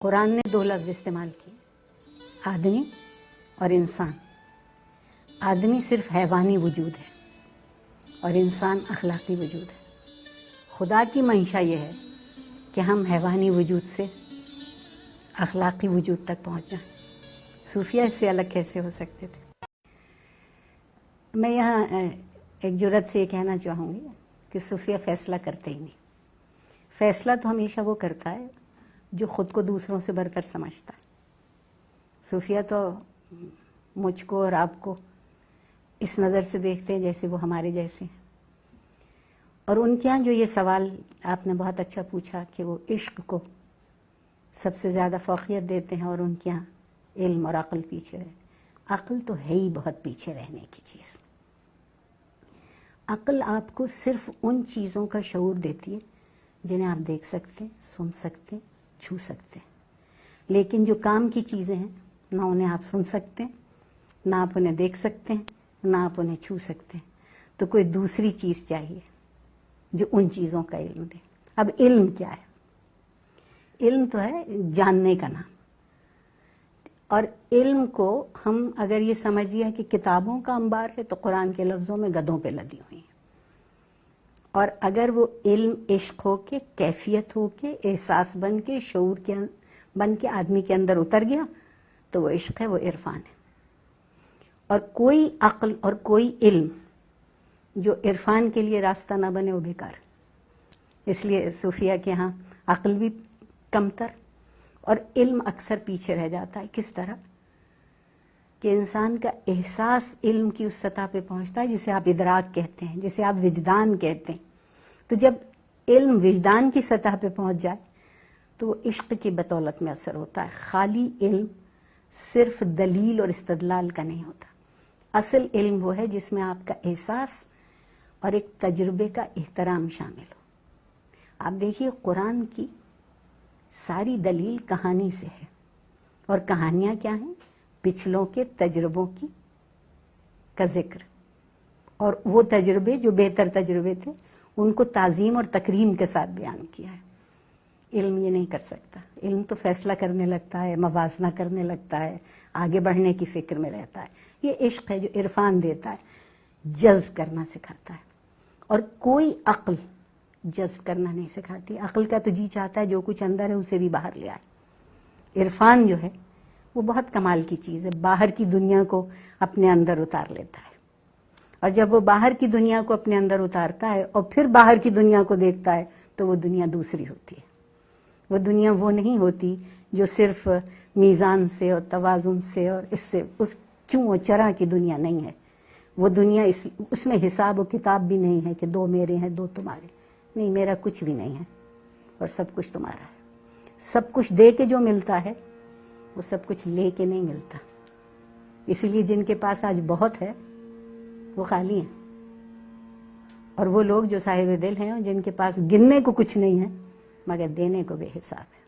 قرآن نے دو لفظ استعمال کیے، آدمی اور انسان۔ آدمی صرف حیوانی وجود ہے اور انسان اخلاقی وجود ہے۔ خدا کی منشا یہ ہے کہ ہم حیوانی وجود سے اخلاقی وجود تک پہنچ جائیں۔ صوفیہ اس سے الگ کیسے ہو سکتے تھے؟ میں یہاں ایک جرأت سے یہ کہنا چاہوں گی کہ صوفیہ فیصلہ کرتے ہی نہیں۔ فیصلہ تو ہمیشہ وہ کرتا ہے جو خود کو دوسروں سے برتر سمجھتا ہے۔ صوفیہ تو مجھ کو اور آپ کو اس نظر سے دیکھتے ہیں جیسے وہ ہمارے جیسے ہیں، اور ان کے یہاں جو یہ سوال آپ نے بہت اچھا پوچھا کہ وہ عشق کو سب سے زیادہ فوقیت دیتے ہیں اور ان کے یہاں علم اور عقل پیچھے رہے۔ عقل تو ہے ہی بہت پیچھے رہنے کی چیز۔ عقل آپ کو صرف ان چیزوں کا شعور دیتی ہے جنہیں آپ دیکھ سکتے ہیں، سن سکتے ہیں، چھو سکتے ہیں، لیکن جو کام کی چیزیں ہیں نہ انہیں آپ سن سکتے ہیں، نہ آپ انہیں دیکھ سکتے ہیں، نہ آپ انہیں چھو سکتے ہیں۔ تو کوئی دوسری چیز چاہیے جو ان چیزوں کا علم دے۔ اب علم کیا ہے؟ علم تو ہے جاننے کا نام، اور علم کو ہم اگر یہ سمجھیے کہ کتابوں کا انبار ہے تو قرآن کے لفظوں میں گدھوں پہ لدی ہوئی ہیں، اور اگر وہ علم عشق ہو کے، کیفیت ہو کے، احساس بن کے، شعور کے بن کے آدمی کے اندر اتر گیا تو وہ عشق ہے، وہ عرفان ہے۔ اور کوئی عقل اور کوئی علم جو عرفان کے لیے راستہ نہ بنے وہ بیکار ہے۔ اس لیے صوفیہ کے ہاں عقل بھی کمتر اور علم اکثر پیچھے رہ جاتا ہے۔ کس طرح کہ انسان کا احساس علم کی اس سطح پہ پہنچتا ہے جسے آپ ادراک کہتے ہیں، جسے آپ وجدان کہتے ہیں۔ تو جب علم وجدان کی سطح پہ پہنچ جائے تو وہ عشق کی بدولت میں اثر ہوتا ہے۔ خالی علم صرف دلیل اور استدلال کا نہیں ہوتا۔ اصل علم وہ ہے جس میں آپ کا احساس اور ایک تجربے کا احترام شامل ہو۔ آپ دیکھیے قرآن کی ساری دلیل کہانی سے ہے، اور کہانیاں کیا ہیں؟ پچھلوں کے تجربوں کا ذکر، اور وہ تجربے جو بہتر تجربے تھے ان کو تعظیم اور تکریم کے ساتھ بیان کیا ہے۔ علم یہ نہیں کر سکتا۔ علم تو فیصلہ کرنے لگتا ہے، موازنہ کرنے لگتا ہے، آگے بڑھنے کی فکر میں رہتا ہے۔ یہ عشق ہے جو عرفان دیتا ہے، جذب کرنا سکھاتا ہے، اور کوئی عقل جذب کرنا نہیں سکھاتی۔ عقل کا تو جی چاہتا ہے جو کچھ اندر ہے اسے بھی باہر لے آئے۔ عرفان جو ہے وہ بہت کمال کی چیز ہے، باہر کی دنیا کو اپنے اندر اتار لیتا ہے، اور جب وہ باہر کی دنیا کو اپنے اندر اتارتا ہے اور پھر باہر کی دنیا کو دیکھتا ہے تو وہ دنیا دوسری ہوتی ہے۔ وہ دنیا وہ نہیں ہوتی جو صرف میزان سے اور توازن سے اور اس سے، اس چوں و چرا کی دنیا نہیں ہے۔ وہ دنیا اس میں حساب و کتاب بھی نہیں ہے کہ دو میرے ہیں دو تمہارے، نہیں، میرا کچھ بھی نہیں ہے اور سب کچھ تمہارا ہے۔ سب کچھ دے کے جو ملتا ہے وہ سب کچھ لے کے نہیں ملتا۔ اسی لیے جن کے پاس آج بہت ہے وہ خالی ہیں، اور وہ لوگ جو صاحب دل ہیں اور جن کے پاس گننے کو کچھ نہیں ہے مگر دینے کو بے حساب ہے۔